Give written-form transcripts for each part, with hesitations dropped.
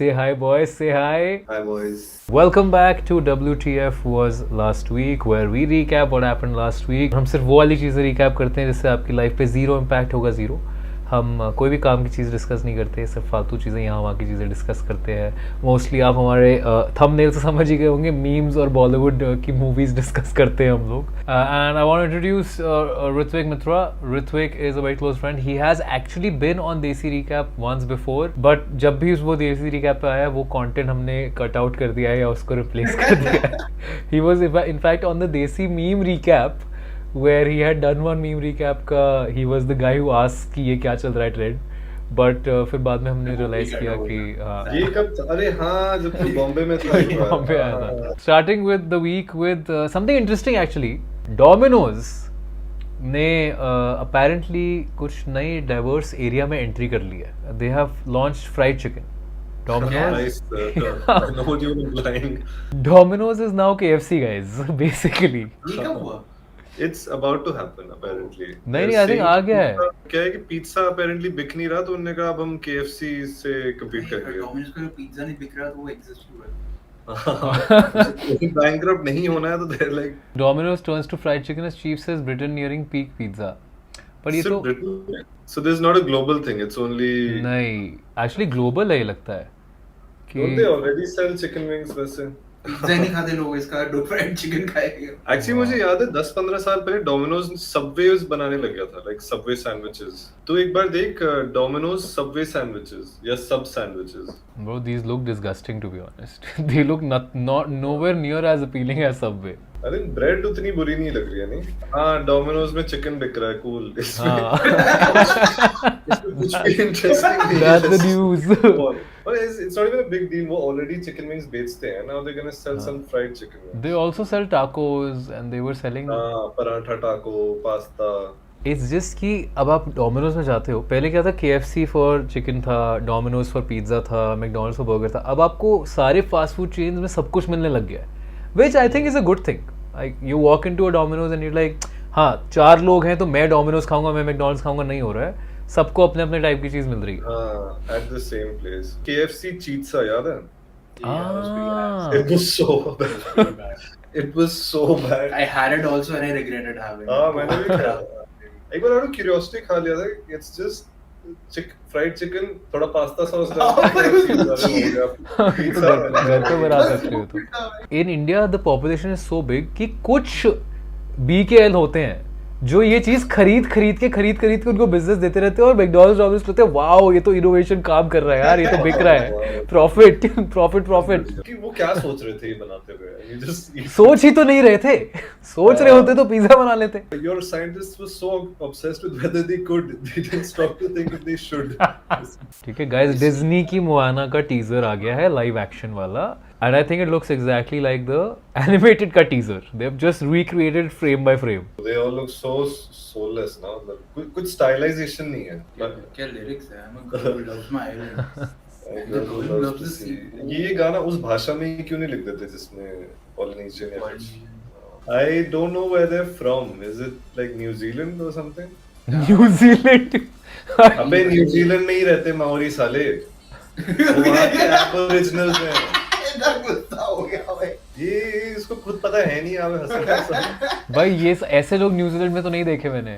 Say hi, boys. Say hi. Hi, boys. Welcome back to WTF was last week, where we recap what happened last week. हम सिर्फ वो वाली चीज़ें recap करते हैं जिससे आपकी लाइफ पे जीरो इम्पैक्ट होगा जीरो. हम कोई भी काम की चीज़ डिस्कस नहीं करते, सिर्फ फालतू चीज़ें यहाँ वहाँ की चीज़ें डिस्कस करते हैं. मोस्टली आप हमारे थंबनेल से समझ ही गए होंगे, मीम्स और बॉलीवुड की मूवीज़ डिस्कस करते हैं हम लोग. And I want to introduce Ritwik Mitra. Ritwik is a very close friend. He has actually been on Desi Recap once before, but जब भी वो देसी रिकैप पे आया वो कंटेंट हमने कट आउट कर दिया है या उसको रिप्लेस कर दिया है. He was in fact on the desi meme recap where he had done one meme recap का he was the guy who asked कि ये क्या चल रहा है ट्रेंड. बट फिर बाद में हमने रियलाइज किया कि ये कब अरे हाँ जब तू बॉम्बे में था बॉम्बे आया था. Starting with the week with something interesting actually. Domino's ने अपेरेंटली कुछ नई डाइवर्स एरिया में एंट्री कर ली है. They have launched fried chicken. Domino's is now KFC, guys. Basically. It's about to happen apparently. नहीं I think आ गया है. क्या है कि पिज्जा apparently बिक नहीं रहा तो उन्होंने कहा अब हम KFC से compete करेंगे. डोमिनोज का पिज्जा नहीं बिक रहा तो वो एग्जिस्ट हुआ. Bankrupt नहीं होना है तो they're like. Domino's turns to fried chicken as Chief says Britain nearing peak pizza. पर ये तो So this is not a global thing. It's only. नहीं actually global है ये लगता है. Don't they already sell chicken wings वैसे? Pizza नहीं खाते लोग, इसका फ्राइड चिकन खाएंगे. Actually मुझे याद है 10-15 साल पहले डोमिनोज सबवेज बनाने लग गया था, लाइक सबवे सैंडविचेस. तो एक बार देख डोमिनोज सबवे सैंडविचेस या सब sandwiches. Bro, these look disgusting to be honest. They look not nowhere near as appealing as Subway. I think bread उतनी बुरी नहीं लग रही है नहीं. हाँ डोमिनोज में चिकन बिक रहा है, cool. कुछ भी interesting नहीं. That's the news. But it's not even a big deal. वो already chicken wings बेचते हैं. Now they're gonna sell some fried chicken wings. They also sell tacos and they were selling. हाँ paratha, taco, pasta. It's just कि अब आप Domino's में जाते हो, पहले क्या था KFC फॉर चिकन था, डोमिनोज फॉर पिज्ज़ा था, मैकडोनल्ड्स फॉर बर्गर था. अब आपको सारे फास्ट फूड चेन्स में सब कुछ मिलने लग गया है, which I think is a good thing. Like you walk into a Domino's and you're like, हाँ 4 लोग हैं तो मैं डोमिनोज खाऊंगा, मैं मैकडोनल्ड्स खाऊंगा, नहीं हो रहा है. सबको अपने अपने टाइप की चीज मिल रही है. हाँ at the same place. KFC cheetah याद है? It was so bad. It was so bad. I had it also and I regretted having it. हाँ मैंने भी खाया. एक बार out of curiosity खा लिया था. It's just fried chicken, थोड़ा पास्ता सॉस डाल के घर पे बना सकते हो तो. In India the population is so big कि कुछ BKL होते हैं जो ये चीज खरीद के उनको बिजनेस देते रहते हैं और मैकडॉनल्ड्स डोमिनोज कहते हैं वाओ ये तो इनोवेशन काम कर रहा है यार, ये तो बिक रहा है. प्रॉफिट. कि वो क्या सोच रहे थे ये बनाते हुए? सोच ही तो नहीं रहे थे. सोच रहे होते तो पिज्जा बना लेते. Your scientists were so obsessed with whether they could, they didn't stop to think if they should. ठीक है गाइस, डिज्नी की मोआना का टीजर आ गया है, लाइव एक्शन वाला. And I think it looks exactly like the animated का teaser. They've just recreated frame by frame. They all look so soulless now. कुछ stylization नहीं है. क्या lyrics है? I'm a girl who loves my island. ये गाना उस भाषा में क्यों नहीं लिख देते जिसमें Polynesian या कुछ? I don't know where they're from. Is it like New Zealand or something? New Zealand. अबे New Zealand में ही रहते माओरी साले. वहाँ के Aboriginals हैं. ये इसको खुद पता है नहीं आवे भाई ये ऐसे लोग न्यूजीलैंड में तो नहीं देखे मैंने.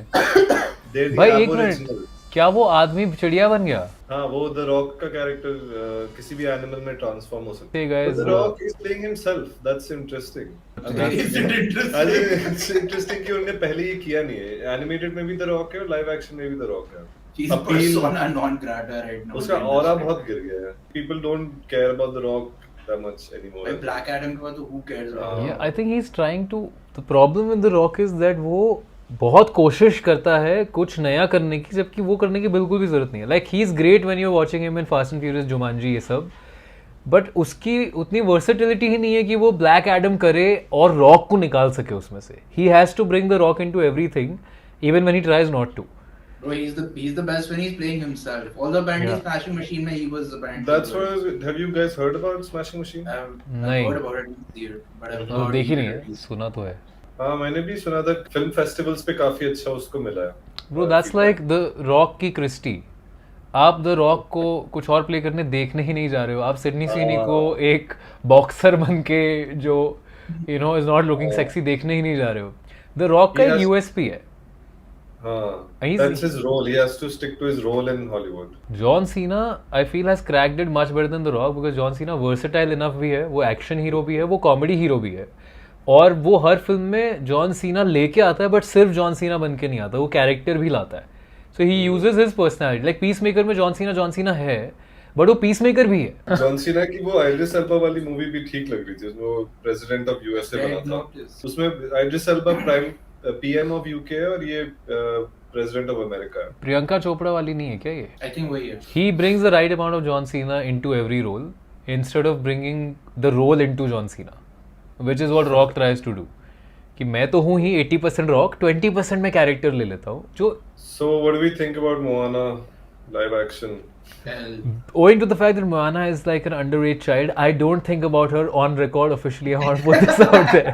भाई एक मिनट, क्या वो आदमी चिड़िया बन गया? हाँ वो द रॉक का कैरेक्टर किसी भी एनिमल में ट्रांसफॉर्म हो सकता है. Guys the rock is playing himself. That's interesting. It's interesting कि उन्होंने पहले ये किया नहीं है. एनिमेटेड में भी द रॉक है और लाइव एक्शन में भी द रॉक है. persona non grata right now. उसका ऑरा बहुत गिर गया है. People don't care about the rock that much anymore. Like Black Adam के बाद तो who cares? Yeah, I think he's trying to. The problem with The Rock is that वो बहुत कोशिश करता है कुछ नया करने की, जबकि वो करने की बिल्कुल भी जरूरत नहीं है. Like he's great when you're watching him in Fast and Furious, Jumanji ये सब, बट उसकी उतनी वर्सेटिलिटी ही नहीं है कि वो ब्लैक एडम करे और रॉक को निकाल सके उसमें से. He has to bring The Rock into everything, even when he tries not to. Bro, he's the best when he's playing himself. Although apparently Smashing Machine में he was apparently. That's what. Have you guys heard about Smashing Machine? I've heard about it here, but I've not देखी नहीं है, सुना तो है. हाँ मैंने भी सुना था. फिल्म फेस्टिवल्स पे काफी अच्छा उसको मिला है. Bro, that's like The Rock की क्रिस्टी. आप द रॉक को कुछ और प्ले करने देखने ही नहीं जा रहे हो, आप सिडनी स्वीनी को एक बॉक्सर बन के जो इज नॉट लुकिंग सेक्सी देखने ही नहीं जा रहे हो। द रॉक का He एक has- यूएसपी है। That's his role. He has to stick to his role in Hollywood. John Cena I feel has cracked it much better than the rock, because John Cena versatile enough भी है, वो action hero भी है, वो comedy hero भी है, और वो हर फिल्म में जॉन सीना लेके आता है, बट सिर्फ जॉन सीना बन के नहीं आता, वो कैरेक्टर भी लाता है। So he uses his personality, like Peacemaker में जॉन सीना है, बट वो पीस मेकर भी है। जॉन सीना की वो आइड्रिस एल्बा वाली मूवी भी ठीक लग रही थी, उसमें वो प्रेसिडेंट ऑफ यूएसए बना Red था। Notice. उसमें Idris Elba prime PM of UK है और ये प्रेसिडेंट ऑफ अमेरिका है। प्रियंका चोपड़ा वाली नहीं है क्या ये? I think वही है. He brings the right amount of John Cena into every role instead of bringing the role into John Cena, which is what Rock tries to do. कि मैं तो हूँ ही 80% Rock, 20% मैं कैरेक्टर ले लेता हूँ, जो So what do we think about Moana live action? Hell. owing to the fact that Moana is like an underage child, I don't think about her on record officially. I want to put this out there.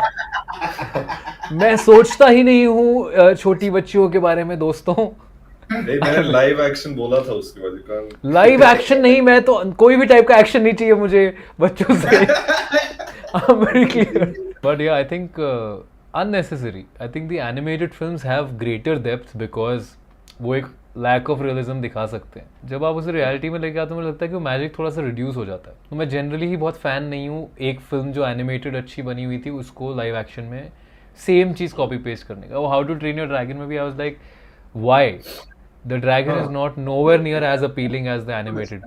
मैं सोचता ही नहीं हूँ छोटी बच्चियों के बारे में दोस्तों। नहीं, मैंने लाइव एक्शन बोला था उसके बाद। You can't- लाइव एक्शन नहीं, मैं तो कोई भी टाइप का एक्शन नहीं चाहिए मुझे बच्चों से। I'm very clear. But yeah, I think unnecessary. I think the animated films have greater depth because वो एक लैक ऑफ रियलिज्म दिखा सकते हैं। जब आप उसे रियलिटी में लेके आते हो, मुझे लगता है कि वो मैजिक थोड़ा सा रिड्यूस हो जाता है। तो मैं जनरली ही बहुत फैन नहीं हूँ एक फिल्म जो एनिमेटेड अच्छी बनी हुई थी उसको लाइव एक्शन में सेम चीज़ कॉपी पेस्ट करने का। वो How to Train Your Dragon में भी I was like why the dragon is not nowhere near as appealing as the animated.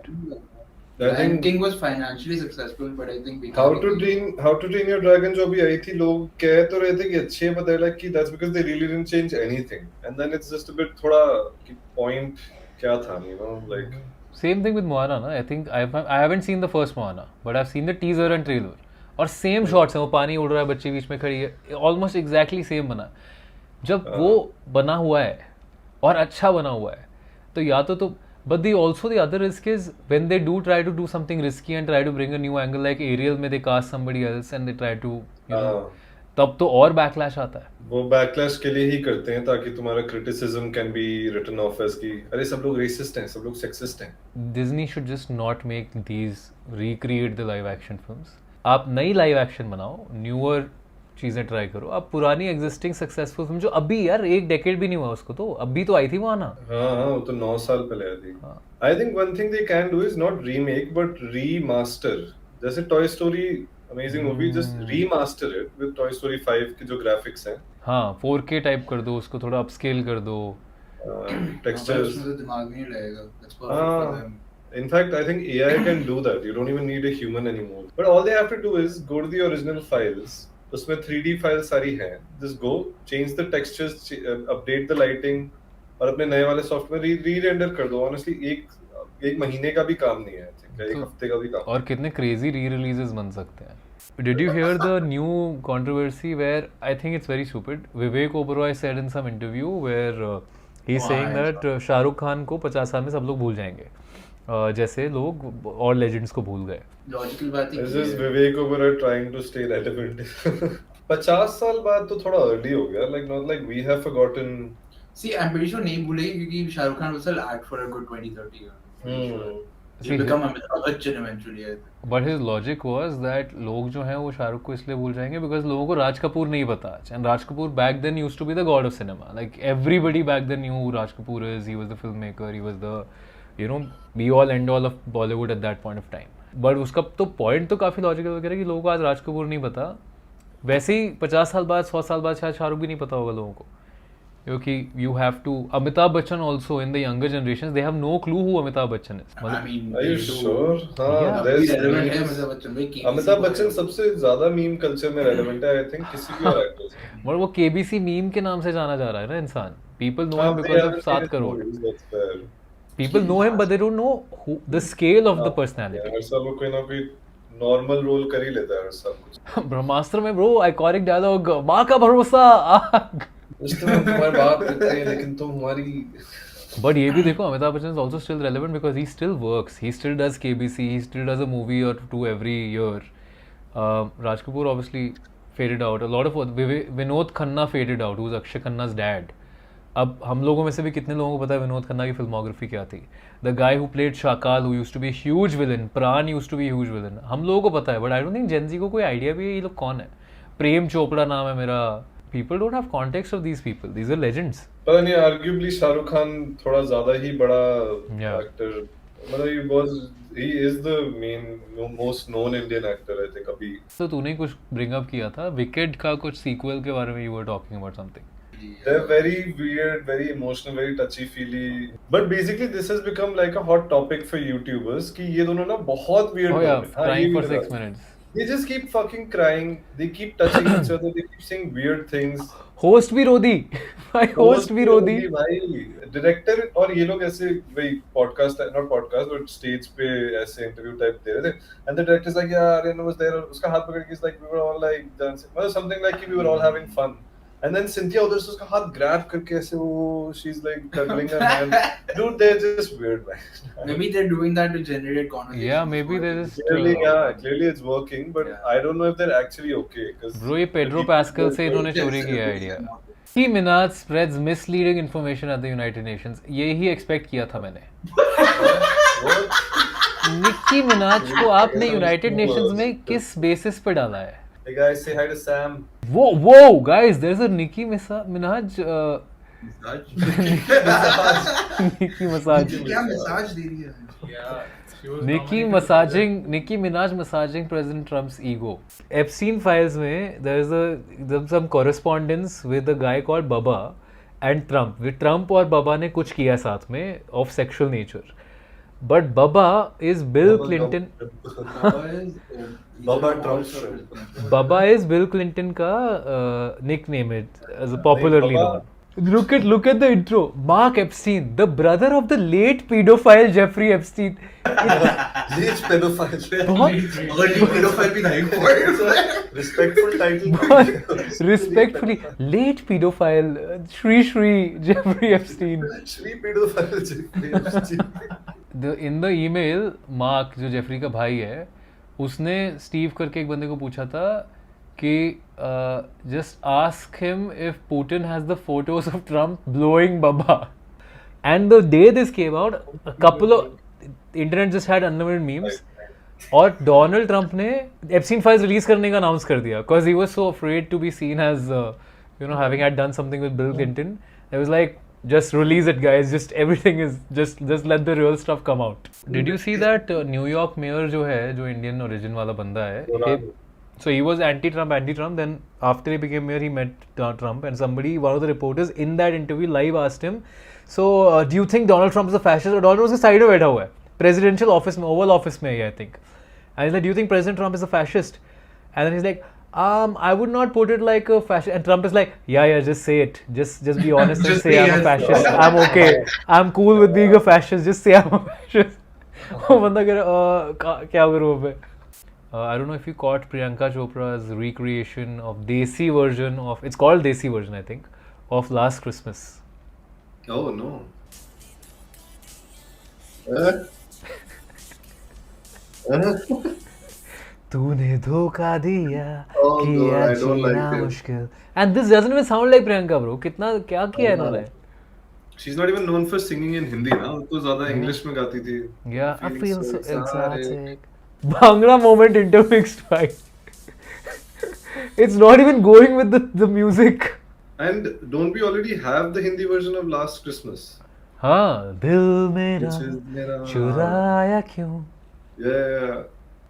I Lion think King was financially successful, but I think How to Train Your Dragon जो अभी आई थी, लोग कह तो रहे थे कि अच्छी है, but they're like कि that's because they really didn't change anything, and then it's just a bit थोड़ा कि point क्या था, like Same thing with Moana ना। I think I haven't seen the first Moana, but I've seen the teaser and trailer, और same shots हैं, वो पानी उड़ रहा है, बच्ची बीच में खड़ी है, ऑलमोस्ट एग्जैक्टली सेम बना। जब वो बना हुआ है और अच्छा बना हुआ है तो या तो but the also the other risk is when they do try to do something risky and try to bring a new angle, like Ariel में they cast somebody else and they try to तब तो और backlash आता है। वो backlash के लिए ही करते हैं ताकि तुम्हारा criticism can be written off as कि अरे सब लोग racist हैं, सब लोग sexist हैं। Disney should just not make these recreate the live action films। आप नई live action बनाओ, newer चीजें ट्राई करो। आप पुरानी एग्जिस्टिंग सक्सेसफुल फिल्म जो अभी यार एक डेकेड भी नहीं हुआ उसको, तो अभी तो आई थी Moana। हाँ, वो तो 9 साल पहले आई थी। I think one thing they can do is not remake but remaster। जैसे Toy Story amazing movie, just remaster it with Toy Story 5 के जो graphics हैं। हाँ, 4K टाइप कर दो उसको, थोड़ा अपस्केल कर दो। Textures। उसमें तो दिमाग नहीं लगेगा. That's perfect for them. In fact, I think AI can do that. You don't even need a human anymore. But all they have to do is go to the original files. उसमें 3D file सारी हैं, just go change the textures, update the lighting और अपने नए वाले software री-रेंडर कर दो। Honestly एक महीने का भी काम नहीं है, I think, एक हफ्ते का भी काम। और कितने क्रेजी री-रिलीजेस बन सकते हैं। Did you hear the new controversy where I think it's very stupid? Vivek Oberoi said in some interview where he's saying that Shahrukh Khan को 50 साल में सब लोग भूल जाएंगे, जैसे लोग और लेजेंड्स को भूल गए। Logical बात ही This is Vivek Oberoi trying to stay relevant। 50 साल बाद तो थोड़ा अर्ली हो गया, like not like we have forgotten। See, I'm pretty sure नहीं भूलेगी क्योंकि Shahrukh Khan will still act for a good 20-30 years. Pretty sure. He'll become Amitabh Bachchan eventually, I think. But his logic was that लोग जो हैं वो शाहरुख को इसलिए भूल जाएंगे because लोगों को राज कपूर नहीं पता। And Raj Kapoor back then used to be the god of cinema. Like everybody back then knew who Raj Kapoor is. He was the filmmaker. He was the be all end all of Bollywood at that point of time. But उसका तो point तो काफी logical वगैरह कि लोगों को आज राज कपूर नहीं पता। वैसे ही 50 साल बाद 100 साल बाद शायद शाहरुख भी नहीं पता होगा लोगों को, क्योंकि you have to Amitabh Bachchan also in the younger generations they have no clue who Amitabh Bachchan is। I mean, Are you sure? हाँ, Yeah. there's relevant है memes। Amitabh Bachchan भाई, KBC अमिताभ को बच्चन है। सबसे ज्यादा मीम कल्चर में relevant है, I think, किसी भी और एक्टर से। और वो KBC मीम के नाम से जाना जा रहा है ना इंसान। People know him हाँ, because they of haven't 7 seen his crore. movies, that's fair। People know him but they don't know who the scale of the personality। हर साल वो कोई ना कोई नॉर्मल रोल कर ही लेता है हर साल कुछ। ब्रह्मास्त्र में ब्रो आइकॉनिक डायलॉग, माँ का भरोसा आग। रिश्ते में तुम्हारे बाप कहते हैं लेकिन तुम हमारी। But ये भी देखो, Amitabh Bachchan is also still relevant because he still works, he still does KBC, he still does a movie or two every year। Raj Kapoor obviously faded out, a lot of Vinod Khanna faded out, who's Akshay Khanna's dad। अब हम लोगों में से भी कितने लोगों को पता है विनोद खन्ना की फिल्मोग्राफी क्या थी. The guy who played Shakaal who used to be huge villain, Pran used to be huge villain, हम लोगों को पता है, but I don't think Gen Z को कोई आइडिया भी है ये लोग कौन है. प्रेम चोपड़ा नाम है मेरा. People don't have context of these people. These are legends. पता नहीं, arguably शाहरुख खान थोड़ा ज्यादा ही बड़ा Yeah. actor, मतलब he is the most known Indian actor I think अभी. तो तूने कुछ bring up किया था Wicked का कुछ sequel के बारे में, you were talking about something. They're very weird, very emotional, very touchy-feely. But basically this has become like a hot topic for YouTubers कि ये दोनों ना बहुत weird. Oh yeah, लोग हैं. हाँ, crying ये for भी 6 लगा. minutes. They just keep fucking crying. They keep touching each other. They keep saying weird things. Host भी रोदी. भाई host भी रोदी. भाई डायरेक्टर और ये लोग ऐसे वही podcast, not podcast but stage पे ऐसे इंटरव्यू टाइप दे रहे थे. And the director is like यार Aryan was there, उसका हाथ पकड़ के is like we were all like dancing, मतलब समथिंग लाइक कि वी वर ऑल हैविंग फन. And then Cynthia उधर से उसका हाथ grab करके ऐसे वो she's like cuddling her hand. Dude, they're just weird, man. Maybe they're doing that to generate conversation. Yeah, maybe they're just. Clearly it's working, but Yeah. I don't know if they're actually okay. Bro, ये Pedro Pascal से इन्होंने चोरी किया idea. Nicki Minaj spreads misleading information at the United Nations. यही expect किया था मैंने. निक्की मिनाज को आपने यूनाइटेड नेशंस में किस बेसिस पे डाला है? Hey guys, say hi to Sam. Whoa, guys, there's a Nicki Minaj. Nicki massage. क्या मसाज दे रही है? Nicki Minaj massaging President Trump's ego. Epstein files में there's some correspondence with a guy called Bubba and Trump. With Trump और Bubba ने कुछ किया साथ में of sexual nature. But Bubba is Bill Clinton. Bubba Trump. Bubba is Bill Clinton का nickname it as a popularly known. Look at the intro. Mark Epstein, the brother of the late pedophile Jeffrey Epstein. Late pedophile. Early pedophile भी नहीं. Respectful title. Respectfully, late pedophile Shri Jeffrey Epstein. Shri pedophile Jeffrey Epstein. In the email, Mark जो Jeffrey का भाई है, उसने Steve करके एक बंदे को पूछा था कि just ask him if Putin has the photos of Trump blowing Bubba. And the day this came out, a couple of internet just had unlimited memes. और डोनाल्ड ट्रंप ने एप्स्टीन फाइल्स रिलीज करने का announce कर दिया because he was so afraid to be seen as having had done something with Bill Clinton. It was like, just release it guys, just everything is just let the real stuff come out. Did you see that New York mayor जो है, जो Indian origin वाला बंदा है, so he was anti-Trump, then after he became mayor he met Trump, and one of the reporters in that interview live asked him, so do you think Donald Trump is a fascist? और Donald Trump उसके side में बैठा हुआ है, presidential office में, Oval Office में है I think, and he's like, do you think President Trump is a fascist? And then he's like, I would not put it like a fascist. And Trump is like, yeah, just say it. Just be honest and say I'm a fascist. I'm okay. I'm cool with being a fascist. Just say I'm a fascist. वो बंदा कह रहा क्या करूँ मैं? I don't know if you caught Priyanka Chopra's recreation of Desi version of, it's called Desi version I think, of Last Christmas. Oh no. तूने धोखा दिया Oh, किया no, I don't like Jeena it. मुश्किल. And this doesn't even sound like Priyanka bro. कितना क्या किया है इन्होंने? She's not even known for singing in Hindi ना, वो तो ज़्यादा English में गाती थी. Yeah, I Feeling feel so exotic. exotic. Bhangra moment intermixed, right? It's not even going with the music. And don't we already have the Hindi version of Last Christmas? हाँ, दिल मेरा Which is मेरा चुराया क्यों? Yeah.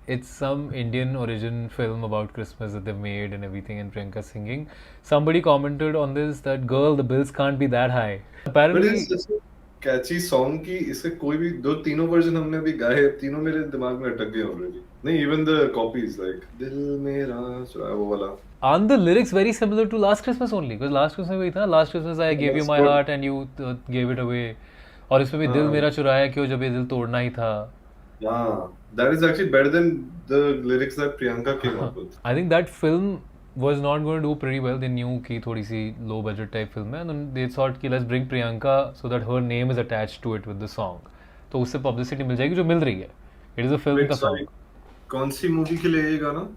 It's some Indian origin film about Christmas that they've made and everything, and Priyanka singing. Somebody commented on this that, girl, the bills can't be that high. But Apparently, it's such a catchy song कि इसके कोई भी तीनों version हमने अभी गाए, तीनों मेरे दिमाग में अटक गए already. नहीं, even the copies like दिल मेरा चुराया वो वाला. aren't the lyrics very similar to Last Christmas only? Because Last Christmas वही था, Last Christmas I gave you my That's heart and you gave it away. और इसमें भी दिल मेरा चुराया क्यों जब ये दिल तोड़ना ही था. Yeah, that is actually better than the lyrics that Priyanka came up with. I think that film was not going to do pretty well. They knew कि थोड़ी सी low budget type film है, and then they thought कि let's bring Priyanka so that her name is attached to it with the song. तो उससे publicity मिल जाएगी जो मिल रही है. It is a film Wait, का sorry. song. कौन सी मूवी के लिए ये गाना?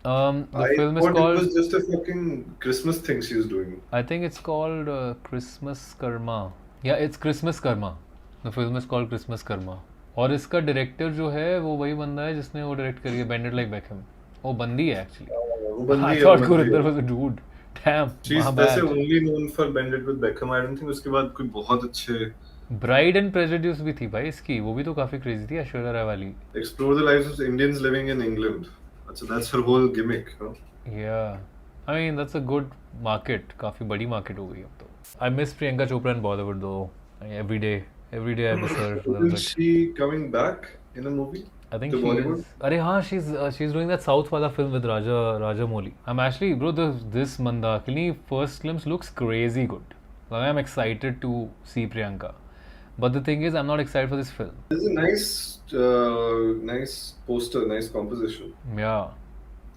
The I film is thought it called, was just a fucking Christmas thing she's doing. I think it's called Christmas Karma. Yeah, it's Christmas Karma. The film is called Christmas Karma. और इसका director जो है वो वही बंदा है जिसने वो डायरेक्ट करी है Bend It Like Beckham. वो बंदी है एक्चुअली. वो बंदी I है, thought वो बंदी Gurinder है. was a dude. Damn. She's my वैसे bad. only known for Bend It with Beckham. I don't think उसके बाद कोई बहुत अच्छे Bride and Prejudice भी थी भाई इसकी, वो भी तो काफी क्रेजी थी, ऐश्वर्या राय वाली. explore the lives of Indians living in England. That's her whole gimmick. Huh? Yeah, I mean that's a good market. काफी बड़ी market हो गई अब तो. I miss Priyanka Chopra in Bollywood though. Every day I miss her. Isn't she coming back in a movie? I think to she Bollywood? is. अरे हाँ, she's doing that South वाला film with Rajamouli. I'm actually, bro, this Mandakini first glimpse looks crazy good. Like, I'm excited to see Priyanka. But the thing is, I'm not excited for this film. This is a nice poster, nice composition. Yeah.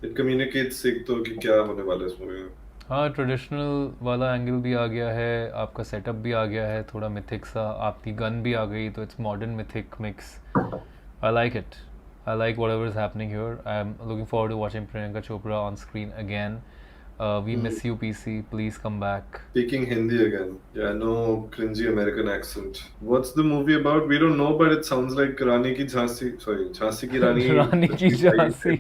It communicates एक तो कि क्या होने वाला है इस movie में. हाँ, ट्रेडिशनल वाला एंगल भी आ गया है, आपका सेटअप भी आ गया है, थोड़ा मिथिक सा, आपकी गन भी आ गई, तो it's modern mythic mix. I like it. I like whatever is happening here. I'm looking forward to watching Priyanka Chopra on screen again. We miss you, PC. Please come back. Speaking Hindi again. Yeah, no cringy American accent. What's the movie about? We don't know, but it sounds like Rani ki Jhansi. Sorry, Jhansi ki Rani. रानी की झांसी.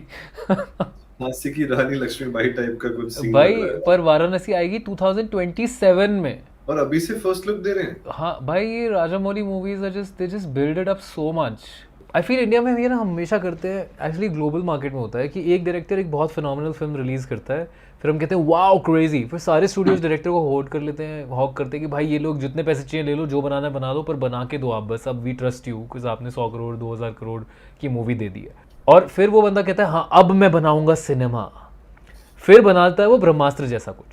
झांसी की रानी Lakshmibai type का कुछ scene भाई लग रहा है. पर वाराणसी आएगी 2027 में. और अभी से फर्स्ट लुक दे रहे हैं. हाँ भाई, ये Rajamouli movies are just they just build it up so much. I feel India में भी ना हमेशा करते हैं, एक्चुअली ग्लोबल मार्केट में होता है कि एक डायरेक्टर एक बहुत फिनोमिनल फिल्म रिलीज करता है, फिर हम कहते हैं वाओ क्रेजी, फिर सारे स्टूडियोज डायरेक्टर को होल्ड कर लेते हैं, हॉक करते हैं कि भाई ये लोग जितने पैसे चाहिए ले लो, जो बनाना है बना लो, पर बना के दो आप बस, अब वी ट्रस्ट यू बिकॉज आपने 100 करोड़ 2000 करोड़ की मूवी दे दी है. और फिर वो बंदा कहता है हाँ अब मैं बनाऊंगा सिनेमा, फिर बनाता है वो ब्रह्मास्त्र जैसा कुछ.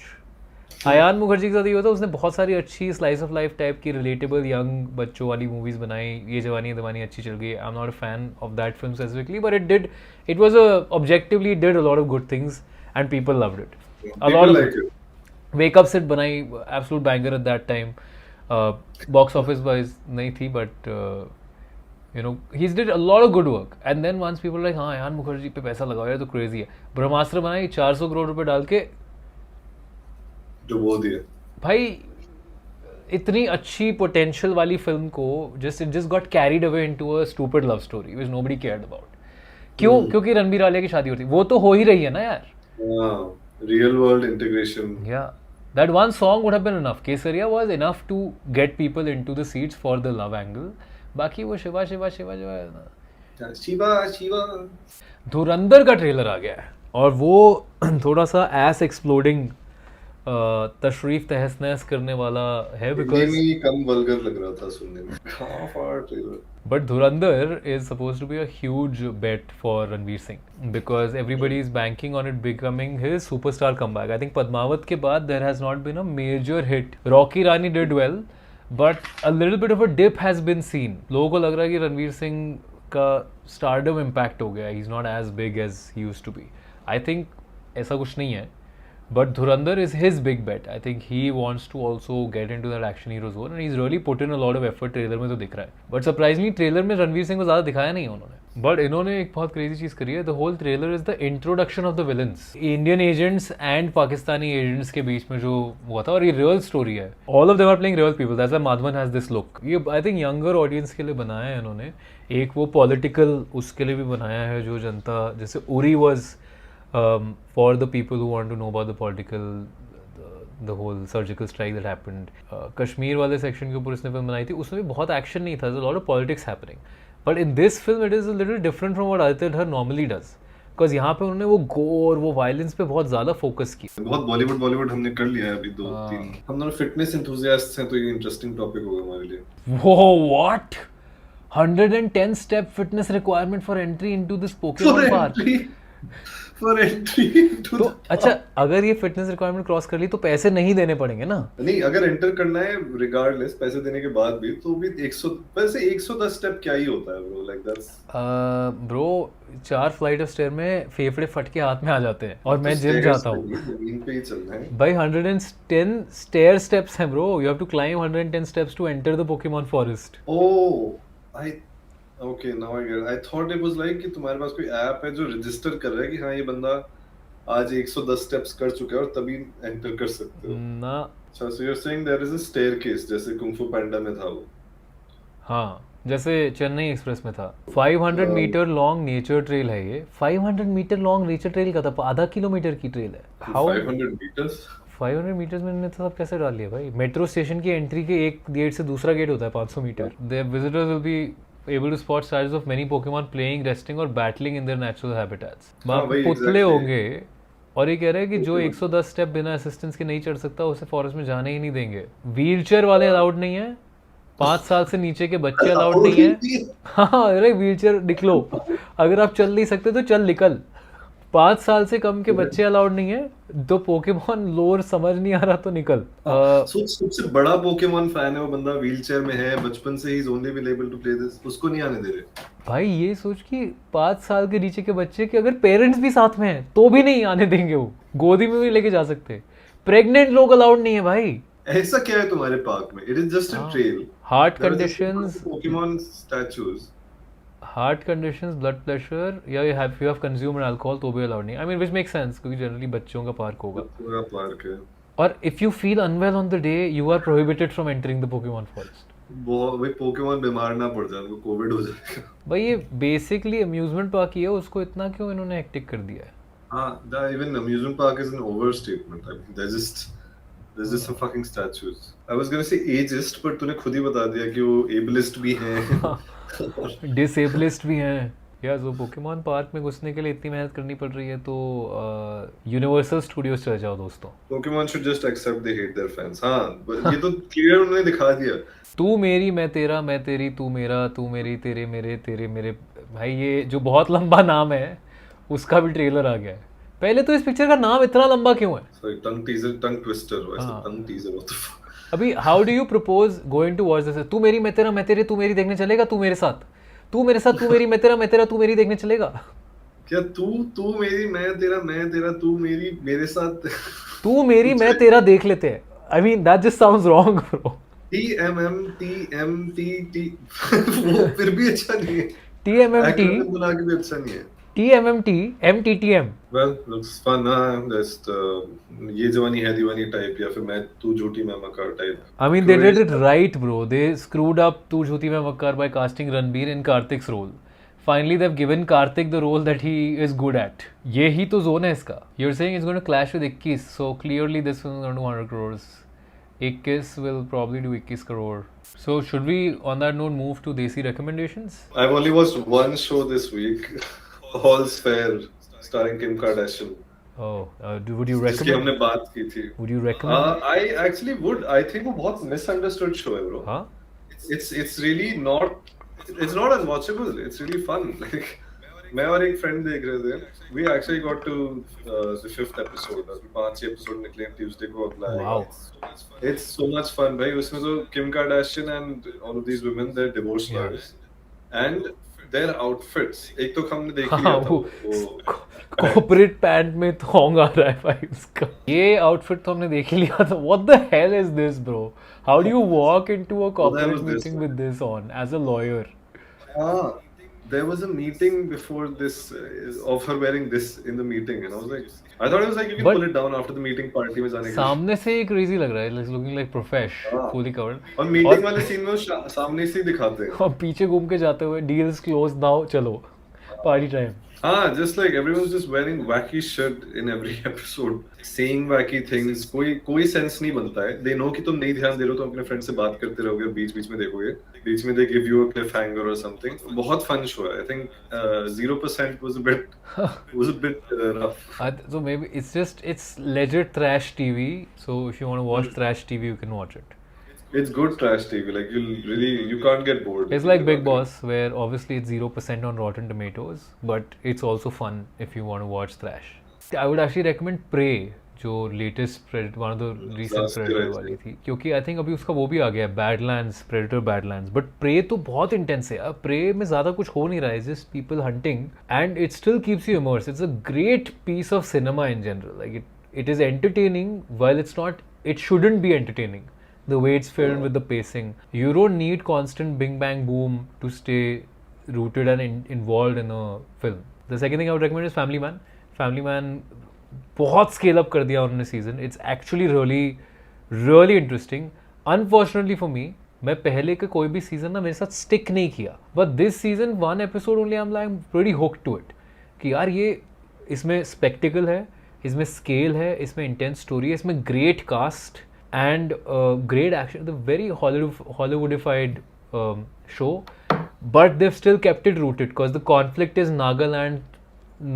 आयान मुखर्जी के साथ ये होता है, उसने बहुत सारी अच्छी स्लाइस ऑफ लाइफ टाइप की रिलेटेबल यंग बच्चों वाली मूवीज बनाई. ये जवानी है दीवानी अच्छी चल गई. I am not a fan of that film specifically, but it was objectively did a lot of good things and people loved it. A lot of wake up set बनाई, absolute banger at that time. Box office wise नहीं थी, but you know he's did a lot of good work, and then once people like हाँ आयान मुखर्जी पे पैसा लगाओ यार तो crazy है. ब्रह्मास्त्र बनाई 400 करोड़ रुपए डाल के, डुबो दिया भाई. इतनी अच्छी पोटेंशियल वाली फिल्म को just got carried away into a stupid love story which nobody cared about. क्यों? क्योंकि रणबीर आलिया की शादी होती, वो तो हो ही रही है ना यार. Real world integration. Yeah, that one song would have been enough. Kesaria was enough to get people into the seats for the love angle. बाकी वो शिवा शिवा शिवा शिवा शिवा धुरंधर का ट्रेलर आ गया है, और वो थोड़ा सा एस एक्सप्लोडिंग तशरीफ तहस नहस करने वाला है, बिकॉज कम वल्गर लग रहा था सुनने में. Kafa trailer. But Dhurandhar is supposed to be a huge bet for Ranveer Singh because everybody is banking on it becoming his superstar comeback. I think Padmavat के बाद there has not been a major hit. Rocky Rani did well, but a little bit of a dip has been seen. लोगों को लग रहा है कि रणवीर सिंह का stardom impact हो गया. He's not as big as he used to be. I think ऐसा कुछ नहीं है. But Dhurandhar is his big bet. I think he wants to also get into that action hero zone, and he's really put in a lot of effort. Trailer में तो दिख रहा है, but surprisingly trailer में रणवीर सिंह को ज़्यादा दिखाया नहीं है उन्होंने. But इन्होंने एक बहुत crazy चीज़ करी है. The whole trailer is the introduction of the villains. Indian agents and Pakistani agents के बीच में जो हुआ था, और ये real story है. All of them are playing real people. That's why Madhavan has this look. ये I think younger audience के लिए बनाया है इन्होंने. एक वो political उसके लिए भी बनाया है जो जनता, जैसे Uri was for the people who want to know about the political, the whole surgical strike that happened. Kashmir वाले सेक्शन के ऊपर इसने फिल्म बनाई थी, उसमें भी बहुत एक्शन नहीं था. There's a lot of politics happening. But in this film it is a little different from what Aditya Dhar normally does. Because यहाँ पे उन्होंने वो गोर, वो वायलेंस पे बहुत ज़्यादा फोकस किया. बहुत बॉलीवुड हमने कर लिया है अभी 2-3. हम दोनों फिटनेस एंथुसियास्ट्स हैं, तो ये इंटरेस्टिंग टॉपिक होगा हमारे लिए. Whoa, what? 110 step fitness requirement for entry into this Pokemon park. For entry तो अच्छा, अगर ये फिटनेस रिक्वायरमेंट क्रॉस कर ली तो पैसे नहीं देने पड़ेंगे ना? नहीं, अगर एंटर करना है रिगार्डलेस पैसे देने के बाद भी, तो भी 110 स्टेप क्या ही होता है bro. Like that's bro 4 flight of stair में फेफड़े फट के हाथ में आ जाते हैं, और मैं जिम जाता हूँ. जमीन पे ही चलना है भाई. 110 स्टेयर स्टेप्स हैं bro. You have to climb 110 steps to enter the Pokemon forest. Oh, Okay, now I get it. I thought it was like कि तुम्हारे पास कोई ऐप है जो रजिस्टर कर रहा है कि हाँ ये बंदा आज 110 स्टेप्स कर चुके हैं और तभी एंटर कर सकते हो। ना अच्छा, so you're saying there is a staircase जैसे कुंग फू पांडा में था वो। हाँ, जैसे चेन्नई एक्सप्रेस में था। 500 मीटर लॉन्ग नेचर ट्रेल है ये। 500 मीटर लॉन्ग नेचर ट्रेल का था, आधा किलोमीटर की ट्रेल है। How 500 meters? 500 मीटर्स में इन्होंने तो सब कैसे डाल लिया भाई? मेट्रो स्टेशन की एंट्री के एक गेट से दूसरा गेट होता है 500 metre. The visitors will be able to spot signs of many Pokemon playing, resting or battling in their natural habitats। हाँ भाई, पुतले exactly। होंगे और ये कह रहे हैं कि जो 110 स्टेप बिना असिस्टेंस के नहीं चढ़ सकता उसे फॉरेस्ट में जाने ही नहीं देंगे। व्हीलचेयर वाले अलाउड नहीं है, 5 साल से नीचे के बच्चे अलाउड नहीं है। हाँ अरे व्हीलचेयर निकलो, अगर आप चल नहीं सकते तो चल निकल। 5 साल से कम के बच्चे अलाउड नहीं है, तो पोकेमॉन लोर समझ नहीं आ रहा तो निकल। सबसे बड़ा पोकेमॉन फैन है वो बंदा, व्हीलचेयर में है, बचपन से ही is only available to play this, उसको नहीं आने दे रहे। भाई ये सोच कि 5 साल के नीचे के बच्चे के अगर पेरेंट्स भी साथ में हैं तो भी नहीं आने देंगे, वो गोदी में भी लेके जा सकते। प्रेग्नेंट लोग अलाउड नहीं है भाई। ऐसा क्या है तुम्हारे पार्क में? It is just a trail. Heart conditions, Pokemon statues, heart conditions, blood pressure या यू हैव कंज्यूम्ड अल्कोहल तो भी अलाउड नहीं। I mean which make sense क्योंकि जनरली बच्चों का पार्क होगा। पूरा पार्क है। और if you feel unwell on the day you are prohibited from entering the Pokemon forest. वो भाई पोकेमॉन बीमार ना पड़ जाए, उनको कोविड हो जाएगा। भाई ये बेसिकली अम्यूजमेंट पार्क ही है, उसको इतना क्यों इन्होंने हेक्टिक कर दिया है? हाँ, even amusement park is an overstatement. I mean, there's just some fucking statues. I was gonna say ageist, but तूने खुद ही बता दिया कि वो ableist भी हैं। डिसेबलिस्ट भी हैं यार। जो पोकेमॉन पार्क में घुसने के लिए इतनी मेहनत करनी पड़ रही है तो यूनिवर्सल स्टूडियोज चले जाओ दोस्तों। Pokemon should just accept they hate their fans. हाँ, ये तो clear उन्होंने दिखा दिया। तू मेरी मैं तेरा, मैं तेरी तू मेरा, तू मेरी तेरे मेरे तेरे मेरे। भाई ये जो बहुत लंबा नाम है उसका भी ट्रेलर आ गया है। पहले तो इस पिक्चर का नाम इतना लंबा क्यों है? Sorry, tongue twister, वैसे tongue teaser, what the fuck? अभी how do you propose going to watch this? तू मेरी मैं तेरा मैं तेरे तू मेरी देखने चलेगा? तू मेरे साथ, तू मेरे साथ, तू मेरी मैं तेरा तू मेरी देखने चलेगा? क्या तू मेरी मैं तेरा तू मेरी मेरे साथ? तू मेरी मैं तेरा देख लेते हैं। I mean that just sounds wrong bro. TMMTMTT वो फिर भी अच्छा नहीं है। TMMT बुला के भी अच्छा नहीं है। TMMT MTTM। Well, looks fun, just ये जवानी है दीवानी टाइप या फिर मैं तू झूठी मैं मक्कार type. I mean they did it right bro. They screwed up तू झूठी मैं मक्कार by casting Ranbir in Karthik's role. Finally they've given Karthik the role that he is good at. ये ही तो zone है इसका। You're saying it's going to clash with 21, so clearly this one is going to 100 crores. 21 will probably do 21 crore. So should we on that note move to Desi recommendations? I've only watched one show this week, All's Fair, starring Kim Kardashian. Oh, would you जिसकी recommend? हमने बात की थी। Would you recommend? I actually would. I think वो बहुत misunderstood show है bro. हाँ? It's really not. It's not unwatchable. It's really fun. Like मैं और एक फ्रेंड देख रहे थे। We actually got to the 5th episode. अभी 5 एपिसोड निकले ट्यूसडे को अगला आएगा। Wow. It's so much fun भाई। उसमें तो Kim Kardashian and all of these women, they're divorce lawyers, and their outfits। एक तो हमने देख लिया था वो कॉर्पोरेट पैंट में थोंग आ रहा है भाई उसका। ये आउटफिट तो हमने देख ही लिया था। What the hell is this bro? How do you walk into a corporate is this, meeting with this on as a lawyer? there was a meeting before this of her wearing this in the meeting, and I was like, I thought it was like you can But- pull it down after the meeting party में जाने के लिए। सामने से एक crazy लग रहा है, looking like profesh, हाँ। fully covered। और मीटिंग वाले सीन में वो सामने से ही दिखाते हैं। और पीछे घूम के जाते हुए डील्स क्लोज नाउ, चलो पार्टी टाइम। हाँ, just like everyone's just wearing wacky shit in every episode, saying wacky things। कोई सेंस नहीं बनता है। They know कि तुम नहीं ध्यान दे रहे हो तो अपने फ्रेंड से बात करते रहोगे, बीच में देखोगे, बीच में they give you a cliffhanger or something। बहुत फन शो है। I think 0% was a bit rough। So maybe it's legit trash TV. So if you want to watch trash TV, you can watch it. It's good trash TV. Like you can't get bored। It's like Big Boss, where obviously it's 0% on Rotten Tomatoes, but it's also fun if you want to watch trash. I would actually recommend Prey, जो latest one of the recent Last Predator year, वाली थी, क्योंकि I think अभी उसका वो भी आ गया है, Badlands, Predator Badlands, but Prey तो बहुत intense है यार। Prey में ज़्यादा कुछ हो नहीं रहा है, just people hunting, and it still keeps you immersed. It's a great piece of cinema in general. Like it is entertaining while it's not. It shouldn't be entertaining. The way it's filmed with the pacing, you don't need constant bing bang boom to stay rooted and involved in a film. The second thing I would recommend is Family Man. Family Man बहुत scale up कर दिया उन्होंने season. It's actually really interesting. Unfortunately for me, मैं पहले के कोई भी season ना मेरे साथ स्टिक नहीं किया, but this season 1 episode only I am like pretty hooked to it कि यार ये इसमें स्पेक्टिकल है, इसमें स्केल है, इसमें इंटेंस स्टोरी है, इसमें great cast and great action. The very Hollywoodified show, but they've still kept it rooted because the conflict is Nagaland,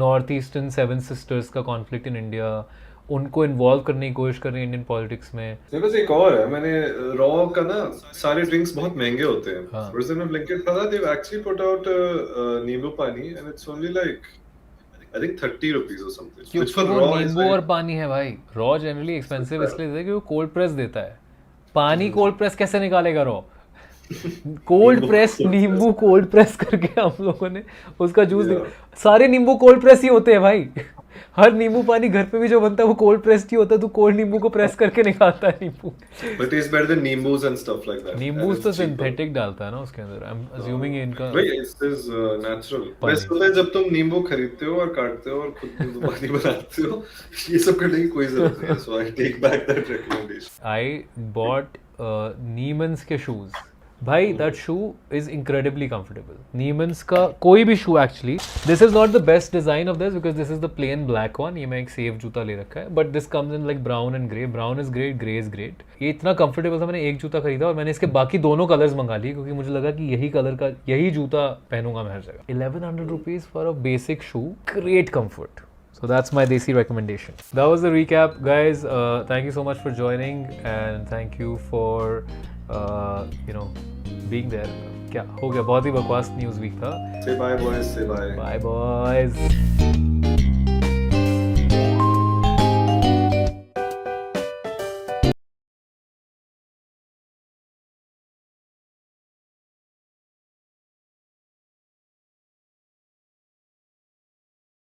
Northeastern Seven Sisters का conflict in India. उनको इन्वॉल्व करने की कोशिश कर रही है इंडियन पॉलिटिक्स में. मेरे पास एक और है, मैंने रॉ का ना सारे ड्रिंक्स बहुत महंगे होते हैं. हाँ. उस दिन मैं ब्लिंकिट पता they've actually put out नींबू पानी and it's only like I think 30 rupees or something. Which for क्योंकि raw वो is नींबू like और पानी है भाई. रॉ जनरली एक्सपेंसिव इसलिए देता है कि वो कोल्ड प्रेस देता है. पानी कोल्ड प्रेस कैसे निकालेगा रॉ? कोल्ड प्रेस नींबू कोल्ड प्रेस करके हम लोगों ने उसका जूस सारे नींबू कोल्ड प्रेस ही होते हैं भाई. हर नींबू पानी घर पे भी जो बनता है वो कोल्ड प्रेस्ड ही होता है. तू कोल्ड नींबू को प्रेस करके निकालता है नींबू. But it's better than नींबूस and stuff like that. नींबूस तो सिंथेटिक डालता है ना उसके अंदर. आई एम अज्यूमिंग इनका भाई it is natural. बस होता है जब तुम नींबू खरीदते हो और काटते हो और खुद नींबू पानी बनाते हो, ये सब करने की कोई जरूरत नहीं है. So I take back that recommendation. I bought Neiman's के shoes. भाई that shoe is incredibly comfortable. Neiman's का कोई भी shoe actually. This is not the best design of this because this is the plain black one. ये मैं एक safe जूता ले रखा है, but this comes in like brown and grey. Brown is great, grey is great. ये इतना comfortable था, मैंने एक जूता खरीदा और मैंने इसके बाकी दोनों कलर्स मंगा लिए क्योंकि मुझे लगा कि यही कलर का यही जूता पहनूंगा मैं हर जगह. 1100 rupees for a basic shoe. Great comfort. So that's my Desi recommendation. That was the recap, guys. Thank you so much for joining and thank you for being there. क्या हो गया, बहुत ही बकवास न्यूज़ वीक था. Say bye boys, say bye. Bye boys.